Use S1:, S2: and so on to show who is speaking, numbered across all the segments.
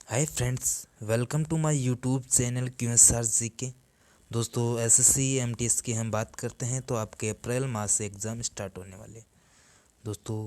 S1: Hi friends, welcome to my YouTube channel QSR GK. दोस्तों SSC MTS की हम बात करते हैं तो आपके अप्रैल माह से एग्ज़ाम स्टार्ट होने वाले। दोस्तों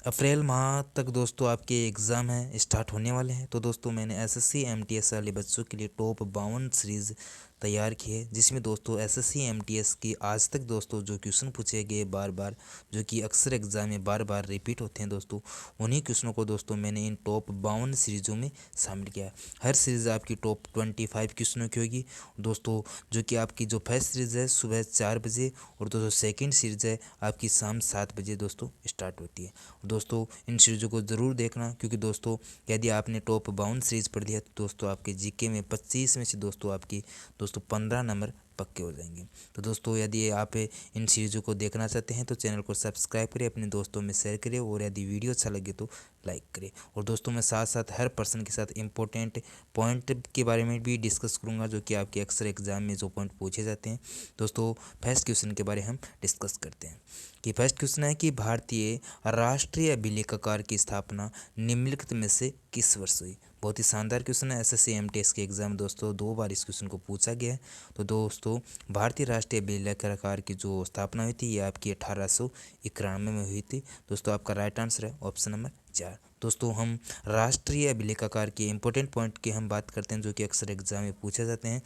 S1: अप्रैल माह तक दोस्तों आपके एग्ज़ाम हैं स्टार्ट होने वाले हैं। तो दोस्तों मैंने एसएससी एमटीएस वाले बच्चों के लिए टॉप 52 सीरीज़ तैयार की है, जिसमें दोस्तों एसएससी एमटीएस की आज तक दोस्तों जो क्वेश्चन पूछे गए बार बार, जो कि अक्सर एग्ज़ाम में बार बार रिपीट होते हैं दोस्तों, उन्हीं क्वेश्चनों को दोस्तों मैंने इन टॉप 52 सीरीज़ों में शामिल किया है। हर सीरीज़ आपकी टॉप 25 क्वेश्चनों की होगी दोस्तों, जो कि आपकी जो फर्स्ट सीरीज़ है सुबह 4 बजे और दोस्तों सेकेंड सीरीज़ है आपकी शाम 7 बजे दोस्तों स्टार्ट होती है। दोस्तों इन सीरीज़ों को ज़रूर देखना, क्योंकि दोस्तों यदि आपने टॉप 52 सीरीज़ पढ़ लिया तो दोस्तों आपके जीके में 25 में से दोस्तों आपकी दोस्तों 15 नंबर पक्के हो जाएंगे। तो दोस्तों यदि आप इन सीरीज़ों को देखना चाहते हैं तो चैनल को सब्सक्राइब करें, अपने दोस्तों में शेयर करें और यदि वीडियो अच्छा लगे तो लाइक करें। और दोस्तों मैं साथ साथ हर पर्सन के साथ इम्पोर्टेंट पॉइंट के बारे में भी डिस्कस करूंगा, जो कि आपके अक्सर एग्जाम में जो पॉइंट पूछे जाते हैं। दोस्तों फर्स्ट क्वेश्चन के बारे हम डिस्कस करते हैं कि फर्स्ट क्वेश्चन है कि भारतीय राष्ट्रीय अभिलेखागार की स्थापना निम्नलिखित में से किस वर्ष हुई। बहुत ही शानदार क्वेश्चन है। एसएससी एमटीएस के एग्जाम दोस्तों 2 बार इस क्वेश्चन को पूछा गया है। तो दोस्तों भारतीय राष्ट्रीय अभिलेखागार की जो स्थापना हुई थी ये आपकी 1891 में हुई थी। दोस्तों आपका राइट आंसर है ऑप्शन नंबर 4। दोस्तों हम राष्ट्रीय अभिलेखागार के इंपॉर्टेंट पॉइंट की हम बात करते हैं, जो कि अक्सर एग्जाम में पूछे जाते हैं।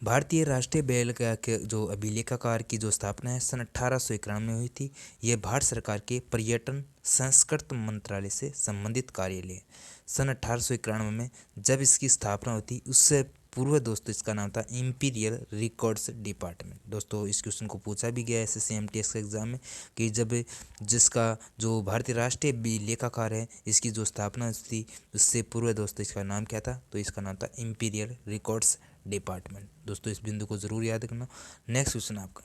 S1: भारतीय राष्ट्रीय जो अभिलेखागार की जो स्थापना है सन 1891 में हुई थी। यह भारत सरकार के पर्यटन संस्कृति मंत्रालय से संबंधित कार्यालय है। सन 1891 में जब इसकी स्थापना हुई थी, उससे पूर्व दोस्तों इसका नाम था इंपीरियल रिकॉर्ड्स डिपार्टमेंट। दोस्तों इस क्वेश्चन को पूछा भी गया एसएससी एमटीएस के एग्जाम में कि जब जिसका जो भारतीय राष्ट्रीय अभिलेखागार है इसकी जो स्थापना हुई थी, उससे पूर्व दोस्तों इसका नाम क्या था, तो इसका नाम था इंपीरियल रिकॉर्ड्स डिपार्टमेंट। दोस्तों इस बिंदु को जरूर याद रखना। नेक्स्ट क्वेश्चन आपका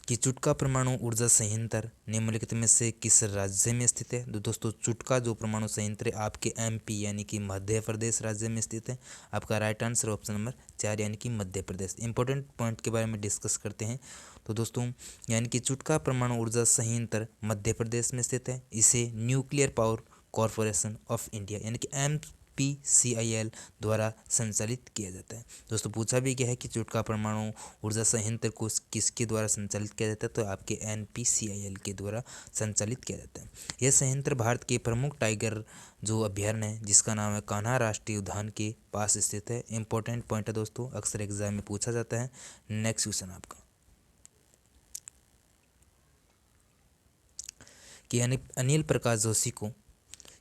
S1: कि चुटका परमाणु ऊर्जा संयंत्र निम्नलिखित में से किस राज्य में स्थित है। तो दोस्तों चुटका जो परमाणु संयंत्र आपके एमपी यानी कि मध्य प्रदेश राज्य में स्थित है। आपका राइट आंसर ऑप्शन नंबर 4 यानी कि मध्य प्रदेश। इंपॉर्टेंट पॉइंट के बारे में डिस्कस करते हैं। तो दोस्तों यानी कि चुटका परमाणु ऊर्जा संयंत्र मध्य प्रदेश में स्थित है। इसे nuclear power corporation of India यानी कि NPCIL द्वारा संचालित किया जाता है। दोस्तों पूछा भी गया है कि चुटका परमाणु ऊर्जा संयंत्र को किसके द्वारा संचालित किया जाता है, तो आपके NPCIL के द्वारा संचालित किया जाता है। यह संयंत्र भारत के प्रमुख टाइगर जो अभ्यारण्य है जिसका नाम है कान्हा राष्ट्रीय उद्यान के पास स्थित है। इंपॉर्टेंट पॉइंट है दोस्तों, अक्सर एग्जाम में पूछा जाता है। नेक्स्ट क्वेश्चन आपका कि अनिल प्रकाश जोशी को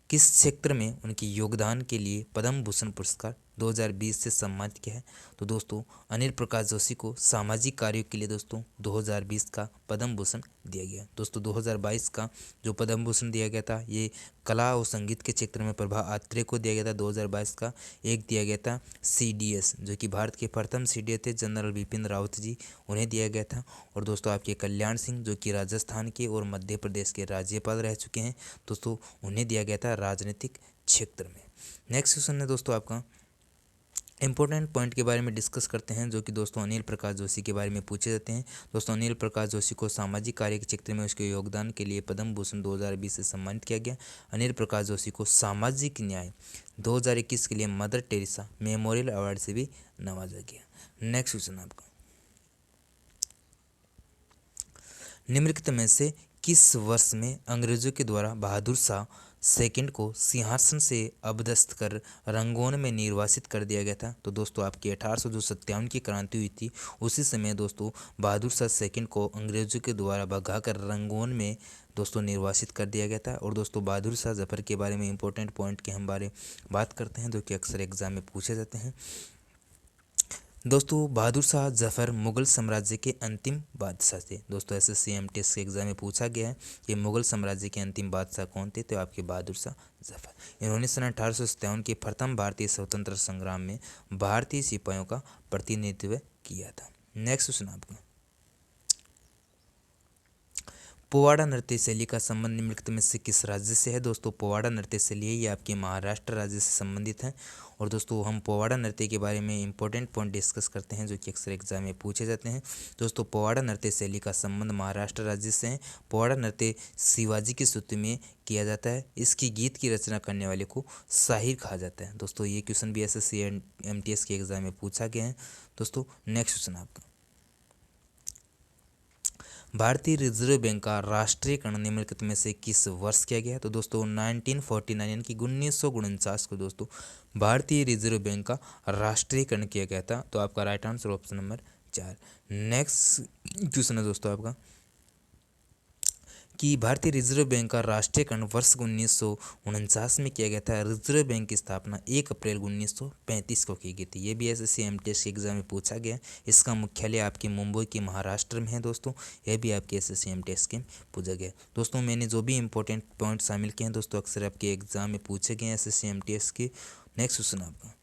S1: किस क्षेत्र में उनके योगदान के लिए पद्म भूषण पुरस्कार 2020 से सम्मानित किया है। तो दोस्तों अनिल प्रकाश जोशी को सामाजिक कार्यों के लिए दोस्तों 2020 का पद्म भूषण दिया गया। दोस्तों 2022 का जो पद्म भूषण दिया गया था ये कला और संगीत के क्षेत्र में प्रभा आत्रेय को दिया गया था 2022 का। एक दिया गया था CDS जो कि भारत के प्रथम CDS थे जनरल बिपिन रावत जी, उन्हें दिया गया था। और दोस्तों आपके कल्याण सिंह जो कि राजस्थान के और मध्य प्रदेश के राज्यपाल रह चुके हैं दोस्तों, उन्हें दिया गया था राजनीतिक क्षेत्र में। नेक्स्ट क्वेश्चन है दोस्तों आपका इंपॉर्टेंट पॉइंट के बारे में डिस्कस करते हैं, जो कि दोस्तों अनिल प्रकाश जोशी के बारे में पूछे जाते हैं। दोस्तों अनिल प्रकाश जोशी को सामाजिक कार्य के क्षेत्र में उसके योगदान के लिए पद्म भूषण 2020 से सम्मानित किया गया। अनिल प्रकाश जोशी को सामाजिक न्याय 2021 के लिए मदर टेरेसा मेमोरियल अवार्ड से भी नवाजा गया। नेक्स्ट क्वेश्चन आपका निम्नलिखित में से किस वर्ष में अंग्रेजों के द्वारा बहादुर शाह सेकंड को सिंहासन से अबदस्त कर रंगून में निर्वासित कर दिया गया था। तो दोस्तों आपकी 1857 की क्रांति हुई थी, उसी समय दोस्तों बहादुर शाह सेकंड को अंग्रेजों के द्वारा भगाकर रंगून में दोस्तों निर्वासित कर दिया गया था। और दोस्तों बहादुर शाह जफर के बारे में इंपॉर्टेंट पॉइंट के हम बात करते हैं, जो कि अक्सर एग्जाम में पूछे जाते हैं। दोस्तों बहादुर शाह जफर मुगल साम्राज्य के अंतिम बादशाह थे। दोस्तों एसएससी एमटीएस के एग्जाम में पूछा गया है कि मुगल साम्राज्य के अंतिम बादशाह कौन थे, तो आपके बहादुर शाह जफर। इन्होंने सन 1857 के प्रथम भारतीय स्वतंत्रता संग्राम में भारतीय सिपाहियों का प्रतिनिधित्व किया था। नेक्स्ट क्वेश्चन आपका पोवाड़ा नृत्य शैली का संबंध निम्नलिखित में से किस राज्य से है? दोस्तों पोवाड़ा नृत्य शैली है ये आपके महाराष्ट्र राज्य से संबंधित है। और दोस्तों हम पोवाड़ा नृत्य के बारे में इंपॉर्टेंट पॉइंट डिस्कस करते हैं जो कि अक्सर एग्जाम में पूछे जाते हैं। दोस्तों पोवाड़ा नृत्य शैली का संबंध महाराष्ट्र राज्य से है। पोवाड़ा नृत्य शिवाजी की स्तुति में किया जाता है। इसकी गीत की रचना करने वाले को शाहिर कहा जाता है। दोस्तों ये क्वेश्चन भी SSC MTS के एग्जाम में पूछा गया है। दोस्तों नेक्स्ट क्वेश्चन आपका, भारतीय रिजर्व बैंक का राष्ट्रीयकरण निम्नलिखित में से किस वर्ष किया गया है? तो दोस्तों 1949 यानी कि 1949 को दोस्तों भारतीय रिजर्व बैंक का राष्ट्रीयकरण किया गया था। तो आपका right answer option number 4। Next question है दोस्तों आपका कि भारतीय रिजर्व बैंक का राष्ट्रीयकरण वर्ष 1949 में किया गया था। रिजर्व बैंक की स्थापना 1 अप्रैल 1935 को की गई थी। ये भी SSC MTS के एग्जाम में पूछा गया। इसका मुख्यालय आपके मुंबई के महाराष्ट्र में है दोस्तों। यह भी आपके SSC MTS के पूछा गया। दोस्तों मैंने जो भी इंपॉर्टेंट पॉइंट शामिल किए हैं दोस्तों अक्सर आपके एग्जाम में पूछे गए हैं SSC MTS के। नेक्स्ट क्वेश्चन आपका,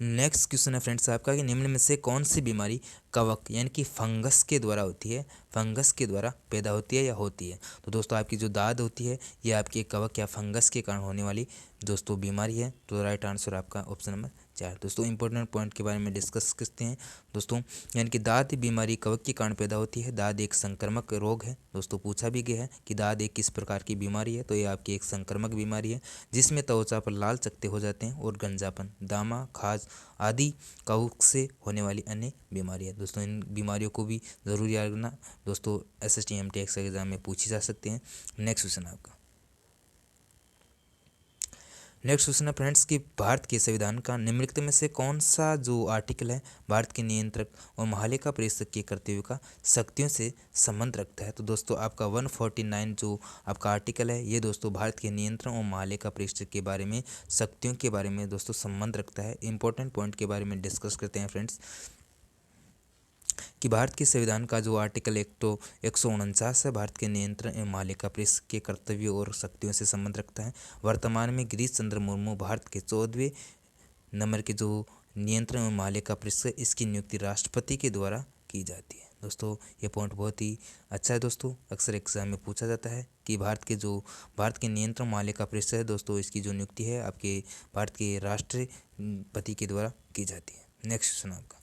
S1: नेक्स्ट क्वेश्चन है फ्रेंड्स आपका कि निम्न में से कौन सी बीमारी कवक यानी कि फंगस के द्वारा होती है? फंगस के द्वारा पैदा होती है या होती है? तो दोस्तों आपकी जो दाद होती है ये आपके कवक या फंगस के कारण होने वाली दोस्तों बीमारी है। तो राइट आंसर आपका ऑप्शन नंबर 4। दोस्तों इंपॉर्टेंट पॉइंट के बारे में डिस्कस करते हैं दोस्तों, यानी कि दाद बीमारी कवक के कारण पैदा होती है। दाद एक संक्रामक रोग है। दोस्तों पूछा भी गया है कि दाद एक किस प्रकार की बीमारी है? तो ये आपकी एक संक्रामक बीमारी है जिसमें त्वचा पर लाल चकत्ते हो जाते हैं और गंजापन, दामा, खाज आदि कवक से होने वाली अन्य बीमारी है। दोस्तों इन बीमारियों को भी ज़रूर याद रखना दोस्तों, SST MTS एग्जाम में पूछी जा सकते हैं। नेक्स्ट क्वेश्चन आपका, नेक्स्ट क्वेश्चन है फ्रेंड्स कि भारत के संविधान का निम्नलिखित में से कौन सा जो आर्टिकल है भारत के नियंत्रक और महालेखा परीक्षक के कर्तव्यों का शक्तियों से संबंध रखता है? तो दोस्तों आपका 149 जो आपका आर्टिकल है ये दोस्तों भारत के नियंत्रण और महालेखा परीक्षक के बारे में शक्तियों के बारे में दोस्तों संबंध रखता है। इंपॉर्टेंट पॉइंट के बारे में डिस्कस करते हैं फ्रेंड्स कि भारत के संविधान का जो आर्टिकल 149 है भारत के नियंत्रण एवं महालेखा परीक्षक के कर्तव्यों और शक्तियों से संबंध रखता है। वर्तमान में गिरीश चंद्र मुर्मू भारत के 14वें नंबर के जो नियंत्रण एवं महालेखा परीक्षक इसकी नियुक्ति राष्ट्रपति के द्वारा की जाती है। दोस्तों ये पॉइंट बहुत ही अच्छा है दोस्तों, अक्सर एग्जाम में पूछा जाता है कि भारत के नियंत्रण महालेखा परीक्षक है दोस्तों इसकी जो नियुक्ति है आपके भारत के राष्ट्रपति के द्वारा की जाती है। नेक्स्ट क्वेश्चन आपका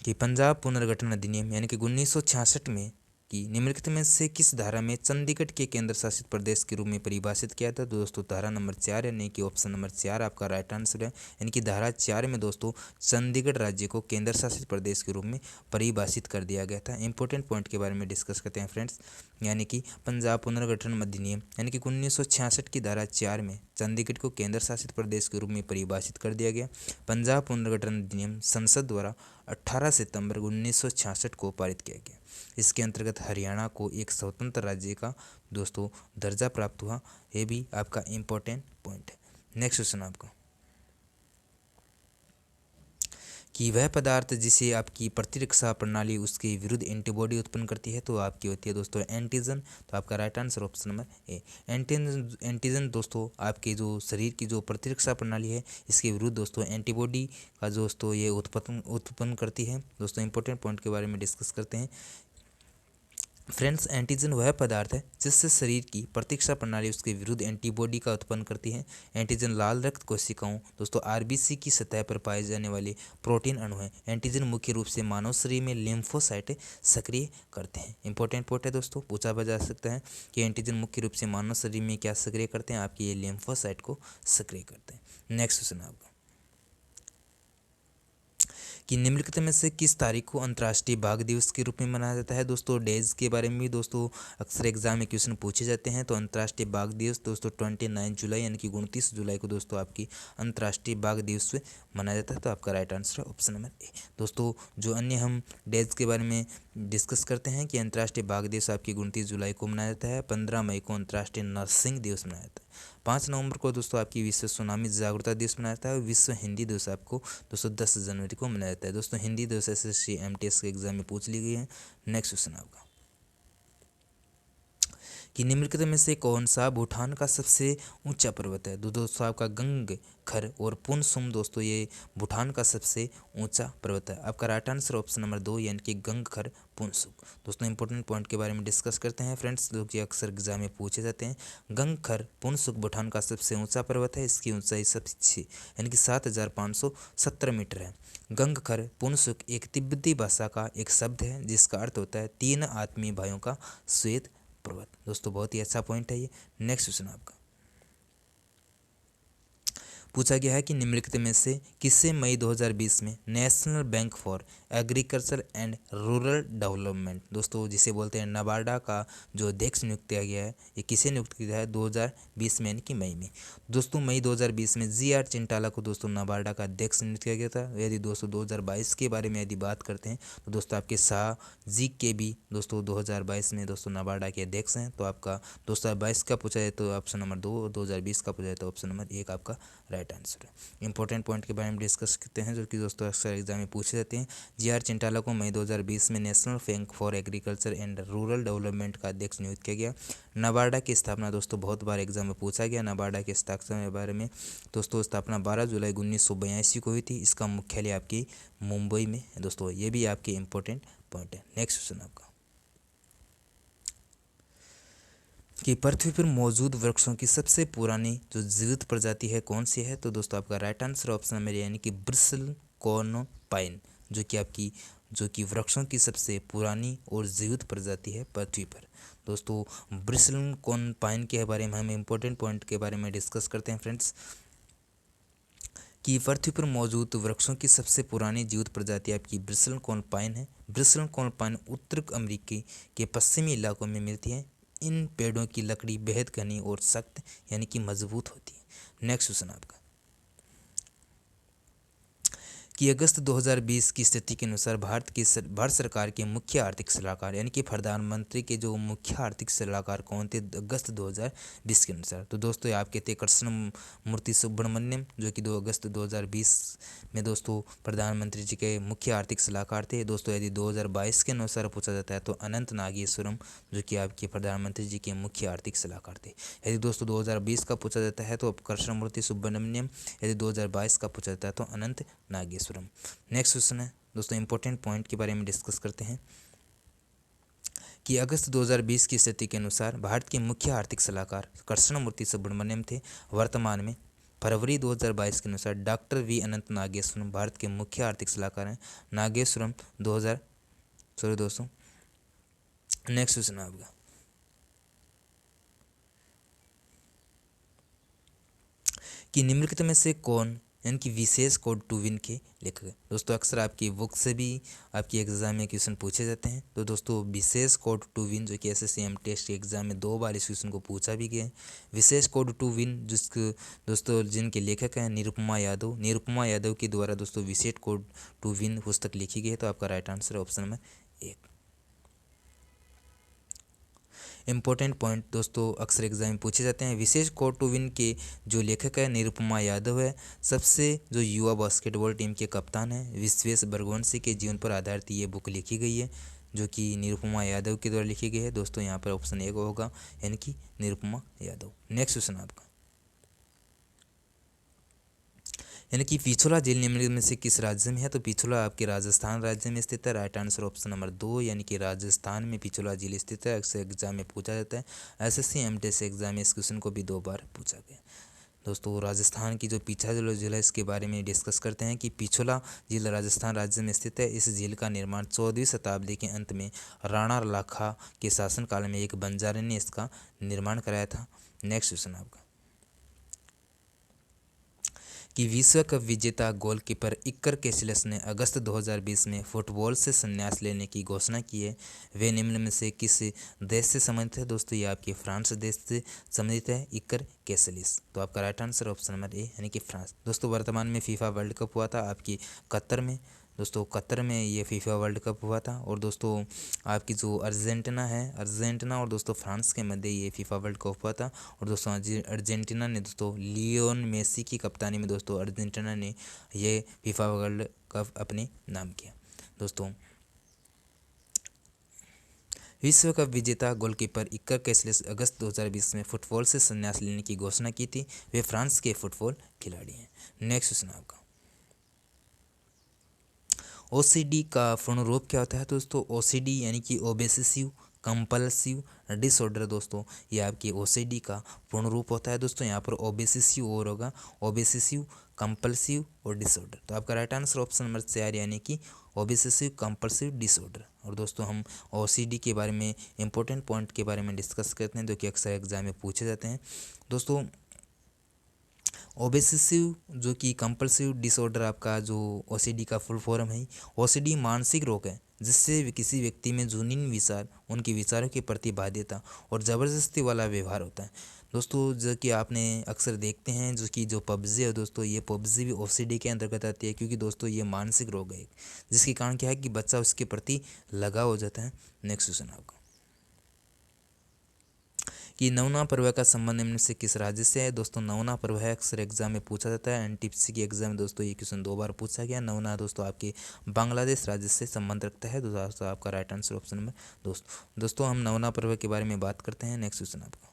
S1: कि पंजाब पुनर्गठन अधिनियम यानी कि 1966 में कि निम्नलिखित में से किस धारा में चंडीगढ़ के केंद्र शासित प्रदेश के रूप में परिभाषित किया था? तो दोस्तों धारा नंबर 4 यानी कि ऑप्शन नंबर 4 आपका राइट आंसर है। यानी कि धारा 4 में दोस्तों चंडीगढ़ राज्य को केंद्र शासित प्रदेश के रूप में परिभाषित कर दिया गया था। इंपॉर्टेंट पॉइंट के बारे में डिस्कस करते हैं फ्रेंड्स, यानी कि पंजाब पुनर्गठन अधिनियम यानी कि 1966 की धारा 4 में चंडीगढ़ को केंद्र शासित प्रदेश के रूप में परिभाषित कर दिया गया। पंजाब पुनर्गठन अधिनियम संसद द्वारा 18 सितंबर 1966 को पारित किया गया। इसके अंतर्गत हरियाणा को एक स्वतंत्र राज्य का दोस्तों दर्जा प्राप्त हुआ। ये भी आपका इम्पोर्टेंट पॉइंट है। नेक्स्ट क्वेश्चन आपका कि वह पदार्थ जिसे आपकी प्रतिरक्षा प्रणाली उसके विरुद्ध एंटीबॉडी उत्पन्न करती है तो आपकी होती है दोस्तों एंटीजन। तो आपका right answer option number A. Antigen दोस्तों आपके जो शरीर की जो प्रतिरक्षा प्रणाली है इसके विरुद्ध दोस्तों एंटीबॉडी का दोस्तों ये उत्पन्न करती है। दोस्तों इंपॉर्टेंट पॉइंट के बारे में डिस्कस करते हैं फ्रेंड्स। एंटीजन वह पदार्थ है जिससे शरीर की प्रतिरक्षा प्रणाली उसके विरुद्ध एंटीबॉडी का उत्पन्न करती है। एंटीजन लाल रक्त कोशिकाओं दोस्तों RBC की सतह पर पाए जाने वाले प्रोटीन अणु हैं। एंटीजन मुख्य रूप से मानव शरीर में लिम्फोसाइट सक्रिय करते हैं। इंपॉर्टेंट पॉइंट है दोस्तों, पूछा जा सकता है कि एंटीजन मुख्य रूप से मानव शरीर में क्या सक्रिय करते हैं? आपकी ये लिम्फोसाइट को सक्रिय करते हैं। नेक्स्ट क्वेश्चन आपका कि निम्नलिखित में से किस तारीख को अंतर्राष्ट्रीय बाघ दिवस के रूप में मनाया जाता है? दोस्तों डेज के बारे में भी दोस्तों अक्सर एग्जाम में क्वेश्चन पूछे जाते हैं। तो अंतर्राष्ट्रीय बाघ दिवस दोस्तों 29 जुलाई यानी कि 29 जुलाई को दोस्तों आपकी अंतर्राष्ट्रीय बाघ दिवस मनाया जाता है। तो आपका right answer option number A. दोस्तों जो अन्य हम डेज के बारे में डिस्कस करते हैं कि अंतर्राष्ट्रीय बाघ दिवस आपकी 29 जुलाई को मनाया जाता है। 15 मई को अंतर्राष्ट्रीय नरसिंह दिवस मनाया जाता है। 5 नवंबर को दोस्तों आपकी विश्व सुनामी जागरूकता दिवस मनाया जाता है। और विश्व हिंदी दिवस आपको दोस्तों 10 जनवरी को मनाया जाता है। दोस्तों हिंदी दिवस SSC MTS के एग्जाम में पूछ ली गई है। नेक्स्ट क्वेश्चन आपका कि निम्नलिखित में से कौन सा भूटान का सबसे ऊंचा पर्वत है। दोस्तों आपका गंगखर और पुनसुम दोस्तों ये भूटान का सबसे ऊंचा पर्वत है। आपका राइट आंसर ऑप्शन नंबर 2 यानी कि गंगखर पुनसुम। दोस्तों इंपॉर्टेंट पॉइंट के बारे में डिस्कस करते हैं फ्रेंड्स, जो कि अक्सर एग्जाम में पूछे जाते हैं। गंगखर पुनसुक भूटान का सबसे ऊंचा पर्वत है। इसकी ऊंचाई सबसे यानी कि 7517 मीटर है। गंगखर पुनसुक एक तिब्बती भाषा का एक शब्द है जिसका अर्थ होता है 3 आत्मीय भाइयों का श्वेत पर्वत। दोस्तों बहुत ही अच्छा पॉइंट है ये। नेक्स्ट क्वेश्चन आपका पूछा गया है कि निम्नलिखित में से किसे मई 2020 में national bank for agriculture and rural development दोस्तों जिसे बोलते हैं नबार्डा का जो अध्यक्ष नियुक्त किया गया है, ये किसे नियुक्त किया है 2020 में यानी कि मई में। दोस्तों मई 2020 में GR चिंटाला को दोस्तों नबार्डा का अध्यक्ष नियुक्त किया गया था। यदि दोस्तों 2022 के बारे में यदि बात करते हैं तो दोस्तों आपके शाह जी के भी दोस्तों 2022 में दोस्तों नबार्डा के अध्यक्ष हैं। तो आपका 2022 का पूछा जाए तो ऑप्शन नंबर 2 और 2020 का पूछा जाए तो ऑप्शन नंबर 1 आपका राइट आंसर है। इंपॉर्टेंट पॉइंट के बारे में डिस्कस करते हैं जो कि दोस्तों अक्सर एग्जाम में पूछे जाते हैं। GR चिंटाला को मई 2020 में national bank for agriculture and rural development का अध्यक्ष नियुक्त किया गया। नबार्डा की स्थापना दोस्तों बहुत बार एग्जाम में पूछा गया। नबार्डा की स्थापना के बारे में दोस्तों स्थापना 12 जुलाई 1982 को हुई थी। इसका मुख्यालय आपकी मुंबई में है। दोस्तों ये भी आपके इंपॉर्टेंट पॉइंट है। नेक्स्ट क्वेश्चन आपका कि पृथ्वी पर मौजूद वृक्षों की सबसे पुरानी जो जीवित प्रजाति है कौन सी है। तो दोस्तों आपका राइट आंसर ऑप्शन नंबर यानी कि ब्रिसल कॉर्न पाइन जो कि वृक्षों की सबसे पुरानी और जीवित प्रजाति है पृथ्वी पर। दोस्तों ब्रिसल कॉर्न पाइन के बारे में हम इंपॉर्टेंट पॉइंट के बारे में डिस्कस करते हैं फ्रेंड्स कि पृथ्वी पर मौजूद वृक्षों की सबसे पुरानी जीवित प्रजाति आपकी ब्रिसल कॉर्न पाइन है। ब्रिसल कॉर्न पाइन उत्तर अमेरिकी के पश्चिमी इलाकों में मिलती है। इन पेड़ों की लकड़ी बेहद घनी और सख्त यानी कि मजबूत होती है। नेक्स्ट क्वेश्चन आपका कि अगस्त 2020 की स्थिति के अनुसार भारत सरकार के मुख्य आर्थिक सलाहकार यानी कि प्रधानमंत्री के जो मुख्य आर्थिक सलाहकार कौन थे अगस्त 2020 के अनुसार। तो दोस्तों ये आपके थे कृष्ण मूर्ति सुब्रमण्यम जो कि 2 अगस्त 2020 में दोस्तों प्रधानमंत्री जी के मुख्य आर्थिक सलाहकार थे। दोस्तों यदि 2022 के अनुसार पूछा जाता है तो अनंत नागेश्वरम जो कि आपके प्रधानमंत्री जी के मुख्य आर्थिक सलाहकार थे। यदि दोस्तों 2020 का पूछा जाता है तो कृष्ण मूर्ति सुब्रमण्यम, यदि 2022 का पूछा जाता है तो अनंत नागेश्वरम। नेक्स्ट क्वेश्चन है दोस्तों इंपॉर्टेंट पॉइंट के बारे में डिस्कस करते हैं कि अगस्त 2020 की स्थिति के अनुसार भारत के मुख्य आर्थिक सलाहकार कृष्ण मूर्ति सुब्रमण्यम थे। वर्तमान में फरवरी 2022 के अनुसार डॉक्टर वी अनंत नागेश्वरम भारत के मुख्य आर्थिक सलाहकार हैं। नागेश्वरम 2000 दोस्तों नेक्स्ट क्वेश्चन आपका कि निम्नलिखित में से कौन यानी कि विशेष कोड टू विन के लेखक है। दोस्तों अक्सर आपकी बुक से भी आपकी एग्जाम में क्वेश्चन पूछे जाते हैं। तो दोस्तों विशेष कोड टू विन जो कि SSC MTest के एग्जाम में 2 बार इस क्वेश्चन को पूछा भी गया है। विशेष कोड टू विन जिसके दोस्तों जिनके लेखक हैं निरुपमा यादव के द्वारा दोस्तों विशेष कोड टू विन पुस्तक लिखी गई है। तो आपका राइट आंसर है ऑप्शन नंबर 1। इंपॉर्टेंट पॉइंट दोस्तों अक्सर एग्जाम में पूछे जाते हैं। विशेष कोड टू विन के जो लेखक है निरुपमा यादव है। सबसे जो युवा बास्केटबॉल टीम के कप्तान है विश्वेश बरगवंशी के जीवन पर आधारित ये बुक लिखी गई है जो कि निरुपमा यादव के द्वारा लिखी गई है। दोस्तों यहाँ पर ऑप्शन 1 होगा यानी कि निरुपमा यादव। नेक्स्ट क्वेश्चन आपका यानी कि पिछोला झील निम्नलिखित में से किस राज्य में है। तो पिछोला आपके राजस्थान राज्य में स्थित है। राइट आंसर ऑप्शन नंबर 2 यानी कि राजस्थान में पिछोला झील स्थित है। अक्सर एग्जाम में पूछा जाता है। SSC MTest एग्जाम में इस क्वेश्चन को भी 2 बार पूछा गया। दोस्तों राजस्थान की जो पिछोला झील है इसके बारे में डिस्कस करते हैं कि पिछोला झील राजस्थान राज्य में स्थित है। इस झील का निर्माण 14वीं शताब्दी के अंत में राणा लाखा के शासनकाल में एक बंजारे ने इसका निर्माण कराया था। नेक्स्ट क्वेश्चन आपका कि विश्व कप विजेता गोलकीपर इकर कैसिलस ने अगस्त 2020 में फुटबॉल से संन्यास लेने की घोषणा की है। वे निम्न में से किस देश से संबंधित है। दोस्तों ये आपके फ्रांस देश से संबंधित है इकर कैसिलस। तो आपका right answer option number A यानी कि फ्रांस। दोस्तों वर्तमान में फीफा वर्ल्ड कप हुआ था आपकी कतर में। दोस्तों कतर में ये फीफा वर्ल्ड कप हुआ था। और दोस्तों आपकी जो अर्जेंटीना और दोस्तों फ्रांस के मध्य ये फीफा वर्ल्ड कप हुआ था। और दोस्तों अर्जेंटीना ने दोस्तों लियोन मेसी की कप्तानी में दोस्तों अर्जेंटीना ने ये फीफा वर्ल्ड कप अपने नाम किया। दोस्तों विश्व कप विजेता गोलकीपर इकर कैसलेस अगस्त 2020 में फुटबॉल से संन्यास लेने की घोषणा की थी। वे फ्रांस के फुटबॉल खिलाड़ी हैं। नेक्स्ट क्वेश्चन आपका, ओसीडी का पूर्ण रूप क्या होता है दोस्तों? ओसीडी यानी कि ओबेसेसिव कंपल्सिव डिसऑर्डर दोस्तों, ये आपकी ओसीडी का पूर्ण रूप होता है दोस्तों। यहाँ पर ओबेसेसिव और होगा, ओबेसेसिव कंपल्सिव और डिसऑर्डर। तो आपका राइट आंसर ऑप्शन नंबर 4 यानी कि ओबेसेसिव कंपल्सिव डिसऑर्डर। और दोस्तों हम ओसीडी के बारे में इंपॉर्टेंट पॉइंट के बारे में डिस्कस करते हैं जो कि अक्सर एग्जाम में पूछे जाते हैं दोस्तों। ओबेसेसिव जो कि कंपल्सिव डिसऑर्डर आपका जो ओसीडी का फुल फॉर्म है, ओसीडी मानसिक रोग है जिससे किसी व्यक्ति में जुनूनी विचार, उनके विचारों के प्रति बाध्यता और ज़बरदस्ती वाला व्यवहार होता है दोस्तों। जो कि आपने अक्सर देखते हैं जो कि जो पबजी है दोस्तों, ये पबजी भी ओसीडी के अंतर्गत आती है, क्योंकि दोस्तों ये मानसिक रोग है जिसके कारण क्या है कि बच्चा उसके प्रति लगाव हो जाता है। नेक्स्ट क्वेश्चन आपका, कि नवना पर्व का संबंध निम्न से किस राज्य से है? दोस्तों नवना पर्व है अक्सर एग्जाम में पूछा जाता है। एनटीपीसी की एग्जाम में दोस्तों ये क्वेश्चन 2 बार पूछा गया। नवना दोस्तों आपके बांग्लादेश राज्य से संबंध रखता है। दोस्तों आपका राइट आंसर ऑप्शन नंबर दोस्तों हम नवना पर्व के बारे में बात करते हैं। नेक्स्ट क्वेश्चन आपका,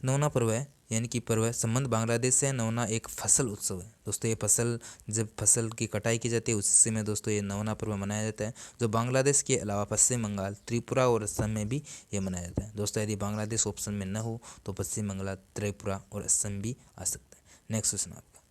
S1: नवना पर्व है यानी कि पर्व है संबंध बांग्लादेश से। नवना एक फसल उत्सव है दोस्तों। ये फसल जब फसल की कटाई की जाती है उसी में दोस्तों ये नवना पर्व मनाया जाता है, जो बांग्लादेश के अलावा पश्चिम बंगाल, त्रिपुरा और असम में भी ये मनाया जाता है दोस्तों। यदि बांग्लादेश ऑप्शन में न हो तो पश्चिम बंगाल, त्रिपुरा और असम भी आ सकता है। नेक्स्ट क्वेश्चन आपका,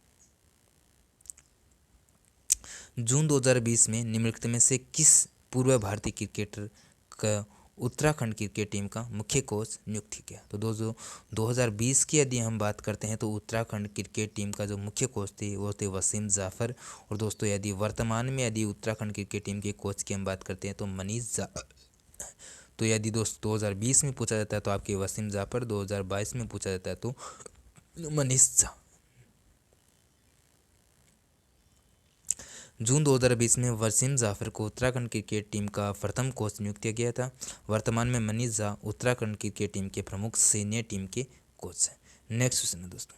S1: जून 2020 में निम्नलिखित में से किस पूर्व भारतीय क्रिकेटर का उत्तराखंड क्रिकेट टीम का मुख्य कोच नियुक्त किया? तो दोस्तों 2020 की यदि हम बात करते हैं तो उत्तराखंड क्रिकेट टीम का जो मुख्य कोच थे वो थे वसीम जाफ़र। और दोस्तों यदि वर्तमान में यदि उत्तराखंड क्रिकेट टीम के कोच की हम बात करते हैं तो मनीष झा। तो यदि दोस्तों 2020 में पूछा जाता है तो आपके वसीम जाफ़र, 2022 में पूछा जाता है तो मनीष झा। जून 2020 में वसीम जाफ़र को उत्तराखंड क्रिकेट टीम का प्रथम कोच नियुक्त किया गया था। वर्तमान में मनीष झा उत्तराखंड क्रिकेट टीम के प्रमुख सीनियर टीम के कोच हैं। नेक्स्ट क्वेश्चन है दोस्तों,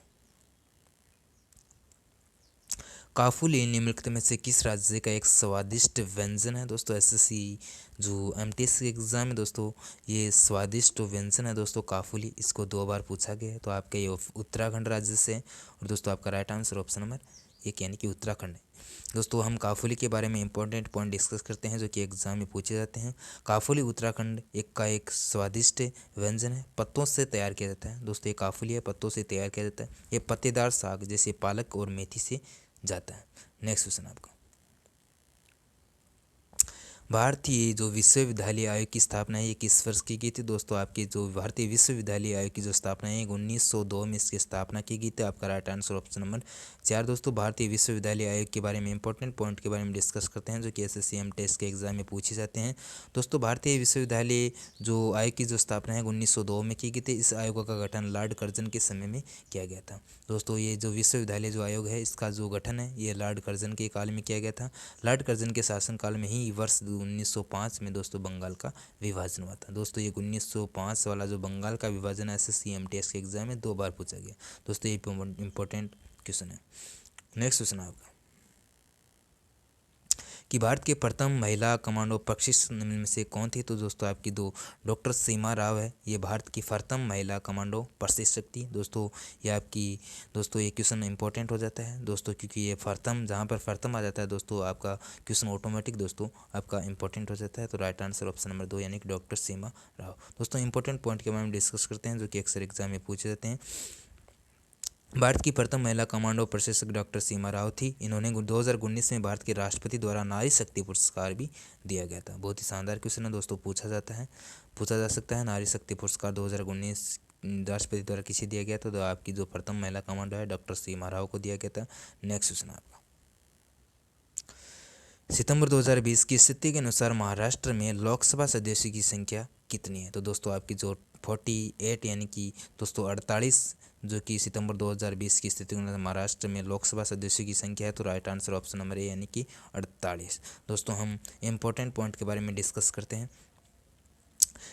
S1: काफूली निम्नलिखित में से किस राज्य का एक स्वादिष्ट व्यंजन है? दोस्तों एसएससी जो एमटीएस एग्जाम है दोस्तों, ये स्वादिष्ट व्यंजन है दोस्तों काफूली। इसको 2 बार पूछा गया है। तो आपका ये उत्तराखंड राज्य से है। और दोस्तों आपका राइट आंसर ऑप्शन नंबर 1 यानी कि उत्तराखंड है। दोस्तों हम काफूली के बारे में इंपॉर्टेंट पॉइंट डिस्कस करते हैं जो कि एग्जाम में पूछे जाते हैं। काफूली उत्तराखंड एक स्वादिष्ट व्यंजन है, पत्तों से तैयार किया जाता है दोस्तों। ये काफूली है, पत्तों से तैयार किया जाता है। ये पत्तेदार साग जैसे पालक और मेथी से जाता है। नेक्स्ट क्वेश्चन आपका, भारतीय जो विश्वविद्यालय आयोग की स्थापना है ये किस वर्ष की गई थी? दोस्तों आपकी जो भारतीय विश्वविद्यालय आयोग की जो स्थापना है 1902 में इसकी स्थापना की गई थी। आपका राइट आंसर ऑप्शन नंबर 4 दोस्तों। भारतीय विश्वविद्यालय आयोग के बारे में इंपॉर्टेंट पॉइंट के बारे में डिस्कस करते हैं जो कि एसएससी टेस्ट के एग्जाम में पूछे जाते हैं दोस्तों। भारतीय विश्वविद्यालय जो आयोग की जो स्थापना है 1902 में की गई थी। इस आयोग का गठन लॉर्ड कर्जन के समय में किया गया था दोस्तों। ये जो विश्वविद्यालय जो आयोग है इसका जो गठन है ये लॉर्ड कर्जन के काल में किया गया था। लॉर्ड कर्जन के शासनकाल में ही वर्ष 1905 में दोस्तों बंगाल का विभाजन हुआ था दोस्तों। ये 1905 वाला जो बंगाल का विभाजन है एसएससी एमटीएस के एग्जाम में 2 बार पूछा गया दोस्तों। ये इंपॉर्टेंट क्वेश्चन है। नेक्स्ट क्वेश्चन आपका, कि भारत के प्रथम महिला कमांडो प्रशिक्षक निम्न में से कौन थी? तो दोस्तों आपकी डॉक्टर सीमा राव है। ये भारत की प्रथम महिला कमांडो प्रशिक्षक थी दोस्तों। ये आपकी दोस्तों ये क्वेश्चन इंपॉर्टेंट हो जाता है दोस्तों, क्योंकि ये प्रथम जहाँ पर प्रथम आ जाता है दोस्तों आपका क्वेश्चन ऑटोमेटिक दोस्तों आपका इंपॉर्टेंट हो जाता है। तो राइट आंसर ऑप्शन नंबर 2 यानी कि डॉक्टर सीमा राव। दोस्तों इंपॉर्टेंट पॉइंट के बारे में डिस्कस करते हैं जो कि अक्सर एग्जाम में पूछे जाते हैं। भारत की प्रथम महिला कमांडो प्रशिक्षक डॉक्टर सीमा राव थी। इन्होंने 2019 में भारत के राष्ट्रपति द्वारा नारी शक्ति पुरस्कार भी दिया गया था। बहुत ही शानदार क्वेश्चन है दोस्तों, पूछा जा सकता है। नारी शक्ति पुरस्कार 2019 राष्ट्रपति द्वारा किसे दिया गया था? तो आपकी जो प्रथम महिला कमांडो है डॉक्टर सीमा राव को दिया गया था। नेक्स्ट क्वेश्चन आपका, सितंबर 2020 की स्थिति के अनुसार महाराष्ट्र में लोकसभा सदस्यों की संख्या कितनी है? तो दोस्तों आपकी जो 48 यानी कि दोस्तों 48 जो कि सितंबर 2020 की स्थिति के अनुसार महाराष्ट्र में लोकसभा सदस्यों की संख्या है। तो right answer option number A यानी कि 48। दोस्तों हम इम्पोर्टेंट पॉइंट के बारे में डिस्कस करते हैं।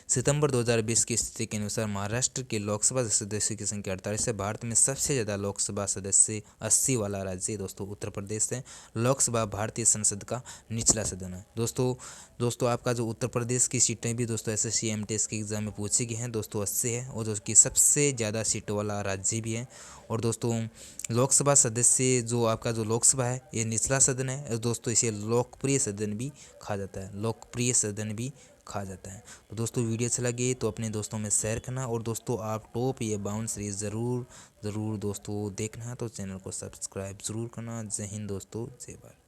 S1: सितंबर 2020 की स्थिति के अनुसार महाराष्ट्र के लोकसभा सदस्यों की संख्या 48 है। भारत में सबसे ज़्यादा लोकसभा सदस्य 80 वाला राज्य दोस्तों उत्तर प्रदेश है। लोकसभा भारतीय संसद का निचला सदन है। दोस्तों आपका जो उत्तर प्रदेश की सीटें भी दोस्तों SSC MTS के एग्जाम में पूछी गई हैं दोस्तों 80 है, और जो कि सबसे ज़्यादा सीटों वाला राज्य भी है। और दोस्तों लोकसभा सदस्य जो आपका जो लोकसभा है ये निचला सदन है दोस्तों, इसे लोकप्रिय सदन भी कहा जाता है, लोकप्रिय सदन भी कहा जाता है। तो दोस्तों वीडियो अच्छा लगे तो अपने दोस्तों में शेयर करना, और दोस्तों आप टॉप ये बाउंड सीरीज ज़रूर दोस्तों देखना है तो चैनल को सब्सक्राइब ज़रूर करना। जय हिंद दोस्तों, जय भारत।